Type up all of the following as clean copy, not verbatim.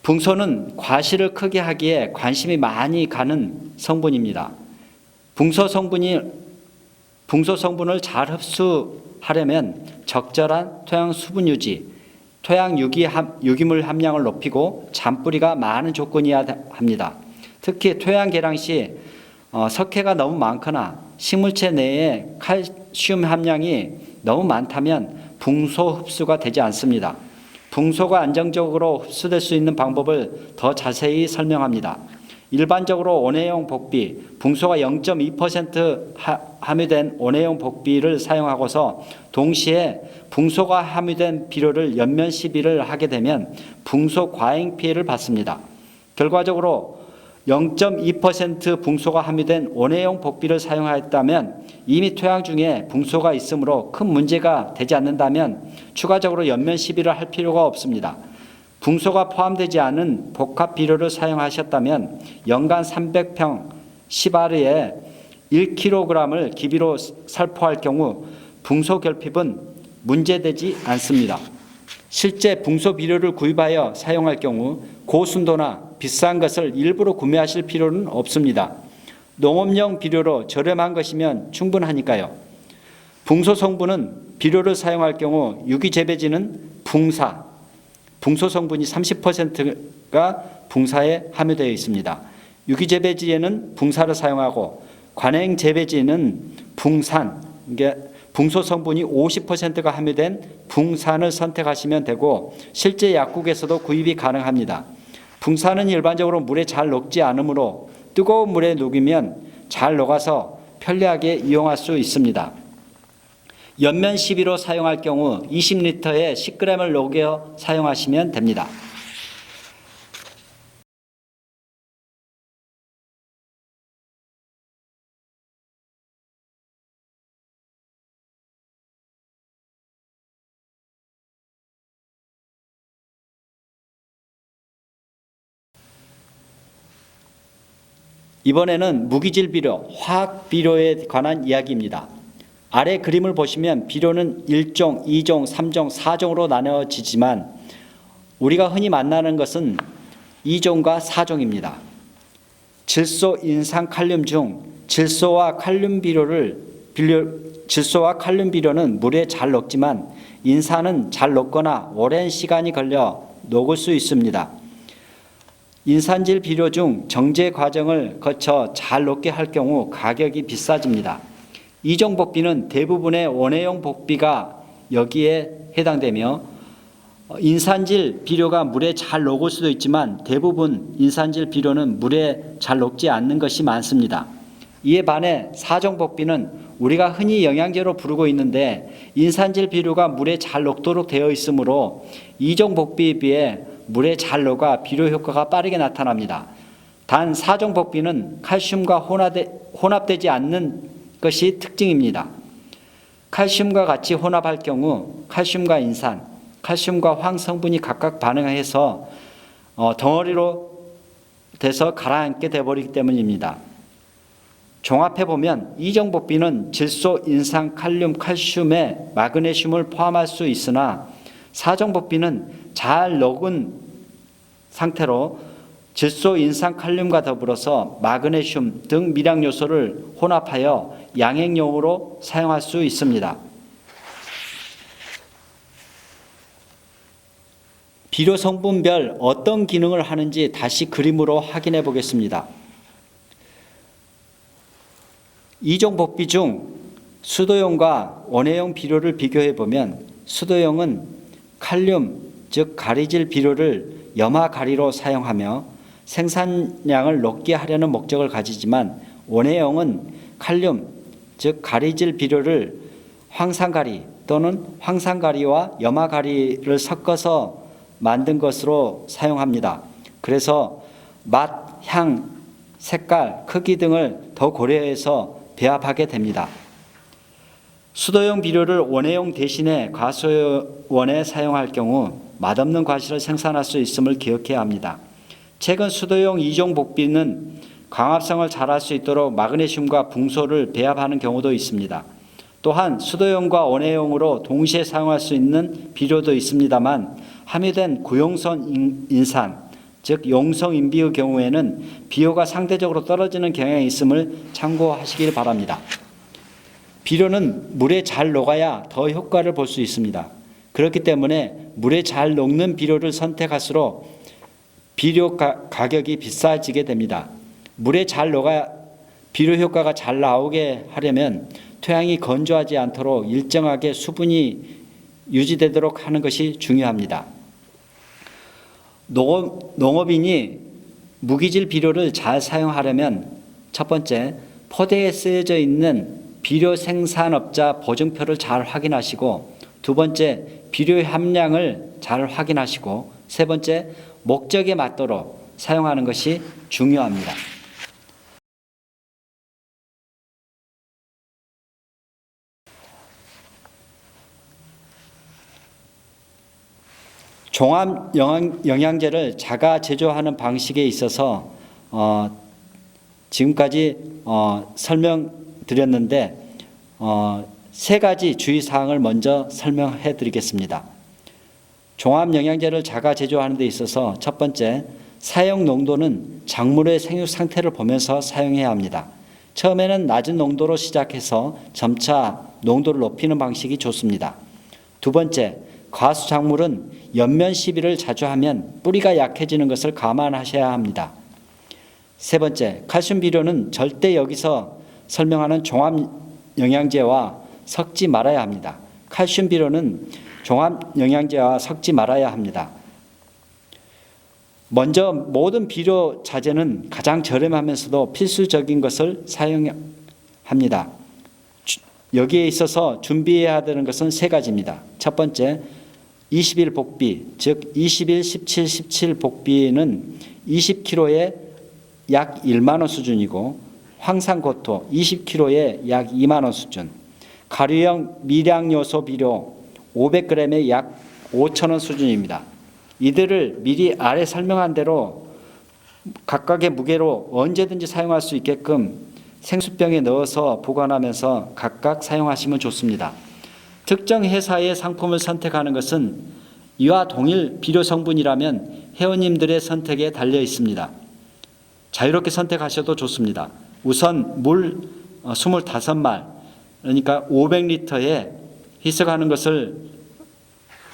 붕소는 과실을 크게 하기에 관심이 많이 가는 성분입니다. 붕소 성분을 잘 흡수하려면 적절한 토양 수분 유지, 토양 유기물 함량을 높이고 잔뿌리가 많은 조건이어야 합니다. 특히 토양 개량 시 석회가 너무 많거나 식물체 내에 칼슘 함량이 너무 많다면 붕소 흡수가 되지 않습니다. 붕소가 안정적으로 흡수될 수 있는 방법을 더 자세히 설명합니다. 일반적으로 온해용 복비, 붕소가 0.2% 함유된 온해용 복비를 사용하고서 동시에 붕소가 함유된 비료를 연면 시비를 하게 되면 붕소 과잉 피해를 받습니다. 결과적으로 0.2% 붕소가 함유된 온해용 복비를 사용하였다면 이미 토양 중에 붕소가 있으므로 큰 문제가 되지 않는다면 추가적으로 연면 시비를 할 필요가 없습니다. 붕소가 포함되지 않은 복합 비료를 사용하셨다면 연간 300평 10아르에 1kg을 기비로 살포할 경우 붕소 결핍은 문제되지 않습니다. 실제 붕소 비료를 구입하여 사용할 경우 고순도나 비싼 것을 일부러 구매하실 필요는 없습니다. 농업용 비료로 저렴한 것이면 충분하니까요. 붕소 성분은 비료를 사용할 경우 유기재배지는 붕소 성분이 30%가 붕사에 함유되어 있습니다. 유기재배지에는 붕사를 사용하고 관행재배지는 붕산, 붕소 성분이 50%가 함유된 붕산을 선택하시면 되고 실제 약국에서도 구입이 가능합니다. 붕산은 일반적으로 물에 잘 녹지 않으므로 뜨거운 물에 녹이면 잘 녹아서 편리하게 이용할 수 있습니다. 연면 시비로 사용할 경우 20리터에 10g을 녹여 사용하시면 됩니다. 이번에는 무기질 비료, 화학 비료에 관한 이야기입니다. 아래 그림을 보시면 비료는 1종, 2종, 3종, 4종으로 나눠지지만 우리가 흔히 만나는 것은 2종과 4종입니다. 질소, 인산, 칼륨 중 질소와 칼륨 비료는 물에 잘 녹지만 인산은 잘 녹거나 오랜 시간이 걸려 녹을 수 있습니다. 인산질 비료 중 정제 과정을 거쳐 잘 녹게 할 경우 가격이 비싸집니다. 이종 복비는 대부분의 원해용 복비가 여기에 해당되며 인산질 비료가 물에 잘 녹을 수도 있지만 대부분 인산질 비료는 물에 잘 녹지 않는 것이 많습니다. 이에 반해 사종 복비는 우리가 흔히 영양제로 부르고 있는데 인산질 비료가 물에 잘 녹도록 되어 있으므로 이종 복비에 비해 물에 잘 녹아 비료 효과가 빠르게 나타납니다. 단 사종 복비는 칼슘과 혼합되지 않는 것이 특징입니다. 칼슘과 같이 혼합할 경우 칼슘과 인산, 칼슘과 황 성분이 각각 반응해서 덩어리로 돼서 가라앉게 되어버리기 때문입니다. 종합해보면 이종 복비는 질소, 인산, 칼륨, 칼슘에 마그네슘을 포함할 수 있으나 사종 복비는 잘 녹은 상태로 질소, 인산, 칼륨과 더불어서 마그네슘 등 미량 요소를 혼합하여 양행용으로 사용할 수 있습니다. 비료 성분별 어떤 기능을 하는지 다시 그림으로 확인해 보겠습니다. 이종 복비 중 수도용과 원해용 비료를 비교해 보면 수도용은 칼륨, 즉 가리질 비료를 염화가리로 사용하며 생산량을 높게 하려는 목적을 가지지만 원해용은 칼륨, 즉 가리질 비료를 황산가리 또는 황산가리와 염화가리를 섞어서 만든 것으로 사용합니다. 그래서 맛, 향, 색깔, 크기 등을 더 고려해서 배합하게 됩니다. 수도용 비료를 원해용 대신에 과수원에 사용할 경우 맛없는 과실을 생산할 수 있음을 기억해야 합니다. 최근 수도용 2종 복비는 광합성을 잘할 수 있도록 마그네슘과 붕소를 배합하는 경우도 있습니다. 또한 수도용과 원해용으로 동시에 사용할 수 있는 비료도 있습니다만 함유된 구용선 인산, 즉 용성 인비의 경우에는 비료가 상대적으로 떨어지는 경향이 있음을 참고하시길 바랍니다. 비료는 물에 잘 녹아야 더 효과를 볼 수 있습니다. 그렇기 때문에 물에 잘 녹는 비료를 선택할수록 비료 가격이 비싸지게 됩니다. 물에 잘 녹아 비료 효과가 잘 나오게 하려면 토양이 건조하지 않도록 일정하게 수분이 유지되도록 하는 것이 중요합니다. 농업인이 무기질 비료를 잘 사용하려면 첫 번째, 포대에 쓰여져 있는 비료 생산업자 보증표를 잘 확인하시고, 두 번째, 비료 함량을 잘 확인하시고, 세 번째, 목적에 맞도록 사용하는 것이 중요합니다. 종합 영양제를 자가 제조하는 방식에 있어서 지금까지 설명드렸는데 세 가지 주의사항을 먼저 설명해 드리겠습니다. 종합 영양제를 자가 제조하는 데 있어서 첫 번째, 사용 농도는 작물의 생육 상태를 보면서 사용해야 합니다. 처음에는 낮은 농도로 시작해서 점차 농도를 높이는 방식이 좋습니다. 두 번째, 과수 작물은 연면 시비를 자주 하면 뿌리가 약해지는 것을 감안하셔야 합니다. 세 번째, 칼슘 비료는 절대 여기서 설명하는 종합 영양제와 섞지 말아야 합니다. 칼슘 비료는 종합 영양제와 섞지 말아야 합니다. 먼저 모든 비료 자재는 가장 저렴하면서도 필수적인 것을 사용합니다. 여기에 있어서 준비해야 되는 것은 세 가지입니다. 첫 번째, 20일 복비, 즉 20일 17, 17 복비는 20kg에 약 1만 원 수준이고, 황산고토 20kg에 약 2만 원 수준, 가류형 미량요소 비료 500g에 약 5천 원 수준입니다. 이들을 미리 아래 설명한 대로 각각의 무게로 언제든지 사용할 수 있게끔 생수병에 넣어서 보관하면서 각각 사용하시면 좋습니다. 특정 회사의 상품을 선택하는 것은 이와 동일 비료 성분이라면 회원님들의 선택에 달려 있습니다. 자유롭게 선택하셔도 좋습니다. 우선 물 25말, 그러니까 500리터에 희석하는 것을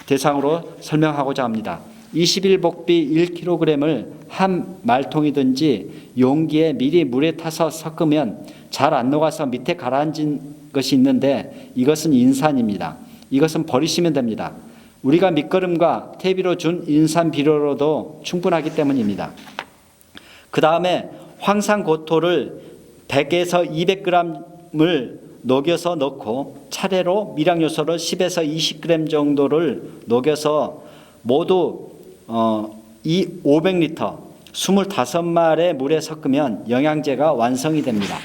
대상으로 설명하고자 합니다. 20일 복비 1kg을 한 말통이든지 용기에 미리 물에 타서 섞으면 잘 안 녹아서 밑에 가라앉은 것이 있는데 이것은 인산입니다. 이것은 버리시면 됩니다. 우리가 밑거름과 퇴비로 준 인산 비료로도 충분하기 때문입니다. 그 다음에 황산고토를 100에서 200g을 녹여서 넣고 차례로 미량요소를 10에서 20g 정도를 녹여서 모두 이 500리터 25말의 물에 섞으면 영양제가 완성이 됩니다.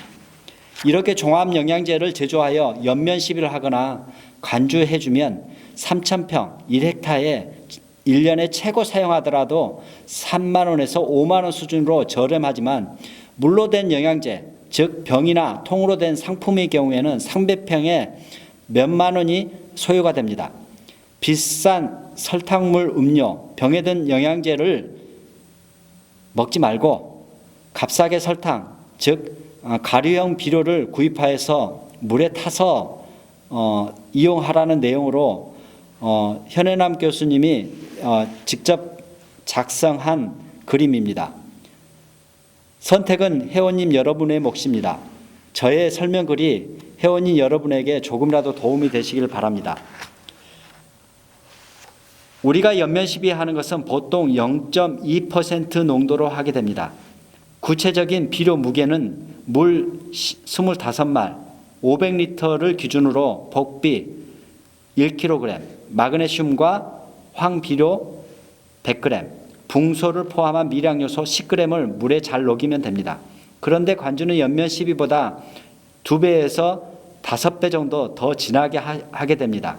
이렇게 종합 영양제를 제조하여 연면 시비를 하거나 관주해주면 3,000평 1헥타에 1년에 최고 사용하더라도 3만 원에서 5만 원 수준으로 저렴하지만 물로 된 영양제, 즉 병이나 통으로 된 상품의 경우에는 300평에 몇만 원이 소요가 됩니다. 비싼 설탕물 음료, 병에 든 영양제를 먹지 말고 값싸게 설탕, 즉 가류형 비료를 구입하여서 물에 타서 이용하라는 내용으로 현해남 교수님이 직접 작성한 그림입니다. 선택은 회원님 여러분의 몫입니다. 저의 설명글이 회원님 여러분에게 조금이라도 도움이 되시길 바랍니다. 우리가 연면 시비하는 것은 보통 0.2% 농도로 하게 됩니다. 구체적인 비료 무게는 물 25말 500리터를 기준으로 복비 1kg, 마그네슘과 황비료 100g, 붕소를 포함한 미량요소 10g을 물에 잘 녹이면 됩니다. 그런데 관주는 연면 시비보다 2배에서 5배 정도 더 진하게 하게 됩니다.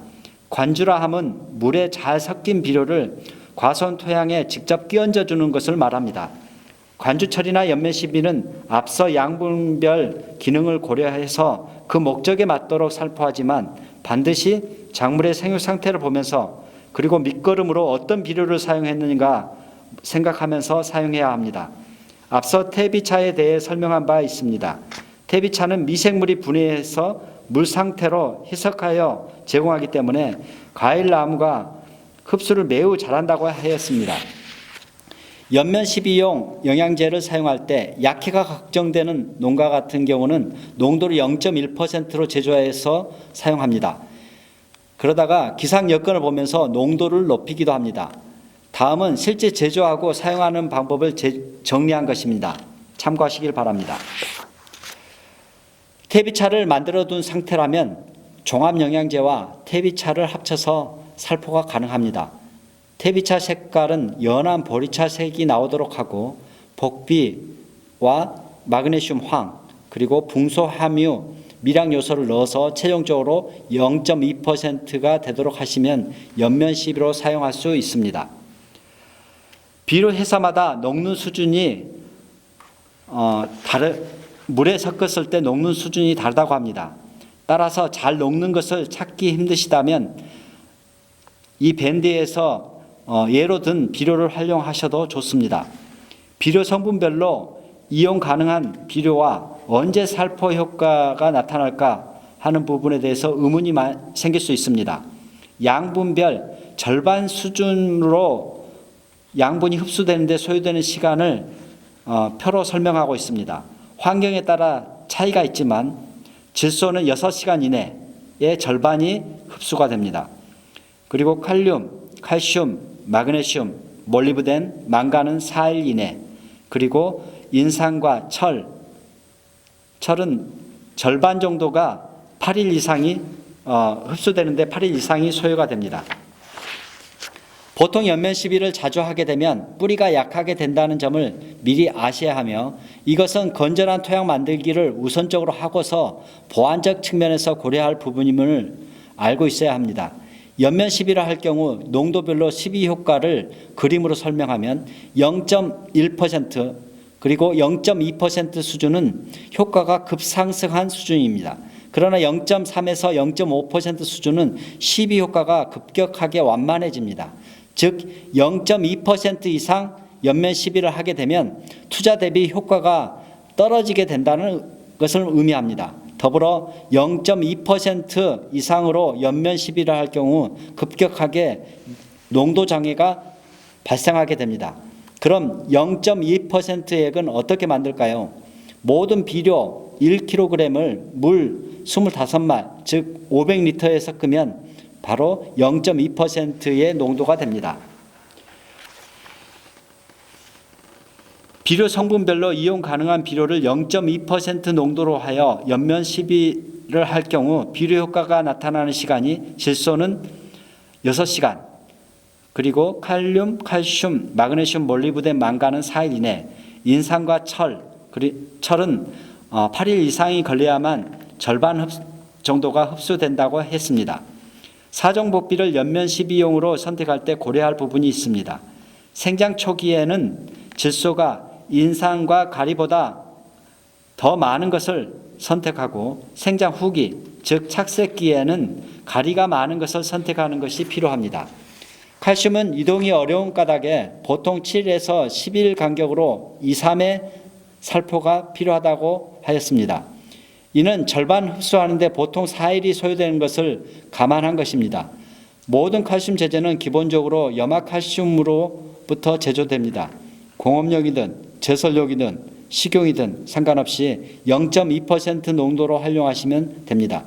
관주라 함은 물에 잘 섞인 비료를 과수원 토양에 직접 끼얹어 주는 것을 말합니다. 관주 처리나 연면 시비는 앞서 양분별 기능을 고려해서 그 목적에 맞도록 살포하지만 반드시 작물의 생육 상태를 보면서 그리고 밑거름으로 어떤 비료를 사용했는가 생각하면서 사용해야 합니다. 앞서 퇴비차에 대해 설명한 바 있습니다. 퇴비차는 미생물이 분해해서 물 상태로 희석하여 제공하기 때문에 과일나무가 흡수를 매우 잘한다고 하였습니다. 연면 12용 영양제를 사용할 때 약해가 걱정되는 농가 같은 경우는 농도를 0.1%로 제조해서 사용합니다. 그러다가 기상 여건을 보면서 농도를 높이기도 합니다. 다음은 실제 제조하고 사용하는 방법을 정리한 것입니다. 참고하시길 바랍니다. 퇴비차를 만들어 둔 상태라면 종합영양제와 퇴비차를 합쳐서 살포가 가능합니다. 퇴비차 색깔은 연한 보리차 색이 나오도록 하고 복비와 마그네슘 황 그리고 붕소 함유 미량 요소를 넣어서 최종적으로 0.2%가 되도록 하시면 연면 시비로 사용할 수 있습니다. 비료 회사마다 녹는 수준이 물에 섞었을 때 녹는 수준이 다르다고 합니다. 따라서 잘 녹는 것을 찾기 힘드시다면 이 밴드에서 예로 든 비료를 활용하셔도 좋습니다. 비료 성분별로 이용 가능한 비료와 언제 살포 효과가 나타날까 하는 부분에 대해서 의문이 생길 수 있습니다. 양분별 절반 수준으로 양분이 흡수되는데 소요되는 시간을 표로 설명하고 있습니다. 환경에 따라 차이가 있지만 질소는 6시간 이내에 절반이 흡수가 됩니다. 그리고 칼륨, 칼슘, 마그네슘, 몰리브덴, 망간은 4일 이내, 그리고 인산과 철은 절반 정도가 8일 이상이 흡수되는데 8일 이상이 소요가 됩니다. 보통 연면 시비를 자주 하게 되면 뿌리가 약하게 된다는 점을 미리 아셔야 하며 이것은 건전한 토양 만들기를 우선적으로 하고서 보완적 측면에서 고려할 부분임을 알고 있어야 합니다. 연면 시비를 할 경우 농도별로 시비 효과를 그림으로 설명하면 0.1% 그리고 0.2% 수준은 효과가 급상승한 수준입니다. 그러나 0.3에서 0.5% 수준은 시비 효과가 급격하게 완만해집니다. 즉 0.2% 이상 연면 시비를 하게 되면 투자 대비 효과가 떨어지게 된다는 것을 의미합니다. 더불어 0.2% 이상으로 연면 시비를 할 경우 급격하게 농도 장애가 발생하게 됩니다. 그럼 0.2%액은 어떻게 만들까요? 모든 비료 1kg을 물 25말, 즉 500리터에 섞으면 바로 0.2%의 농도가 됩니다. 비료 성분별로 이용 가능한 비료를 0.2% 농도로 하여 연면 시비를 할 경우 비료 효과가 나타나는 시간이 질소는 6시간, 그리고 칼륨, 칼슘, 마그네슘, 몰리브덴, 망간은 4일 이내, 인산과 철은 8일 이상이 걸려야만 절반 정도가 흡수된다고 했습니다. 사종복비를 연면 시비용으로 선택할 때 고려할 부분이 있습니다. 생장 초기에는 질소가 인산과 가리보다 더 많은 것을 선택하고 생장 후기, 즉 착색기에는 가리가 많은 것을 선택하는 것이 필요합니다. 칼슘은 이동이 어려운 까닭에 보통 7에서 10일 간격으로 2, 3회 살포가 필요하다고 하였습니다. 이는 절반 흡수하는데 보통 4일이 소요되는 것을 감안한 것입니다. 모든 칼슘 제제는 기본적으로 염화칼슘으로부터 제조됩니다. 공업용이든 제설용이든 식용이든 상관없이 0.2% 농도로 활용하시면 됩니다.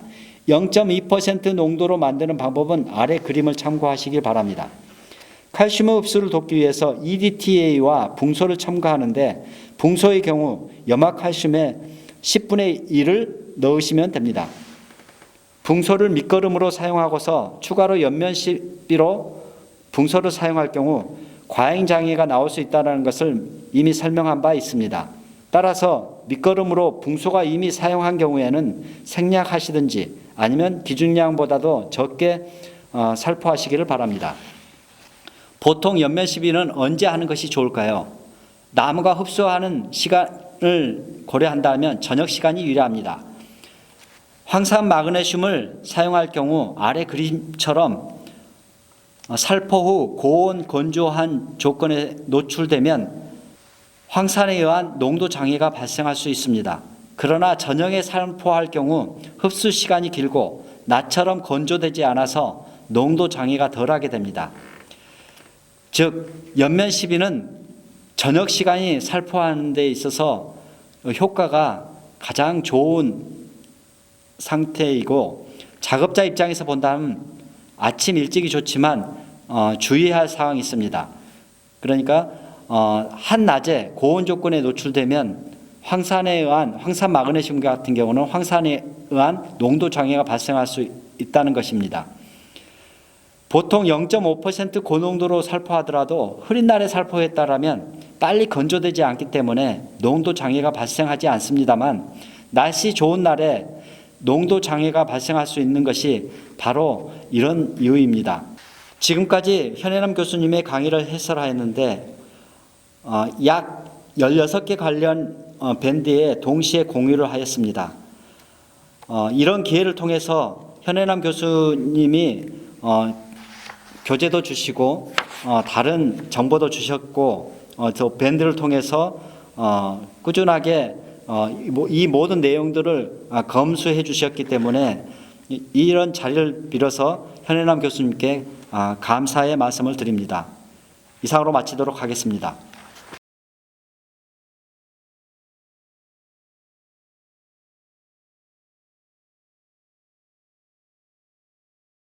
0.2% 농도로 만드는 방법은 아래 그림을 참고하시기 바랍니다. 칼슘 흡수를 돕기 위해서 EDTA와 붕소를 첨가하는데 붕소의 경우 염화칼슘의 10분의 1을 넣으시면 됩니다. 붕소를 밑거름으로 사용하고서 추가로 연면 시비로 붕소를 사용할 경우 과잉장애가 나올 수 있다는 것을 이미 설명한 바 있습니다. 따라서 밑거름으로 붕소가 이미 사용한 경우에는 생략하시든지 아니면 기준량보다도 적게 살포하시기를 바랍니다. 보통 연면 시비는 언제 하는 것이 좋을까요? 나무가 흡수하는 시간을 고려한다면 저녁 시간이 유리합니다. 황산 마그네슘을 사용할 경우 아래 그림처럼 살포 후 고온 건조한 조건에 노출되면 황산에 의한 농도 장애가 발생할 수 있습니다. 그러나 저녁에 살포할 경우 흡수 시간이 길고 낮처럼 건조되지 않아서 농도 장애가 덜하게 됩니다. 즉 연면 시비는 저녁 시간이 살포하는 데 있어서 효과가 가장 좋은 상태이고, 작업자 입장에서 본다면 아침 일찍이 좋지만 주의할 사항이 있습니다. 그러니까 한낮에 고온 조건에 노출되면 황산에 의한 황산 마그네슘 같은 경우는 황산에 의한 농도 장애가 발생할 수 있다는 것입니다. 보통 0.5% 고농도로 살포하더라도 흐린 날에 살포했다라면 빨리 건조되지 않기 때문에 농도 장애가 발생하지 않습니다만, 날씨 좋은 날에 농도 장애가 발생할 수 있는 것이 바로 이런 이유입니다. 지금까지 현해남 교수님의 강의를 해설하였는데 약 16개 관련 밴드에 동시에 공유를 하였습니다. 이런 기회를 통해서 현해남 교수님이 교재도 주시고 다른 정보도 주셨고 저 밴드를 통해서 꾸준하게 이 모든 내용들을 검수해 주셨기 때문에 이런 자리를 빌어서 현해남 교수님께 감사의 말씀을 드립니다. 이상으로 마치도록 하겠습니다.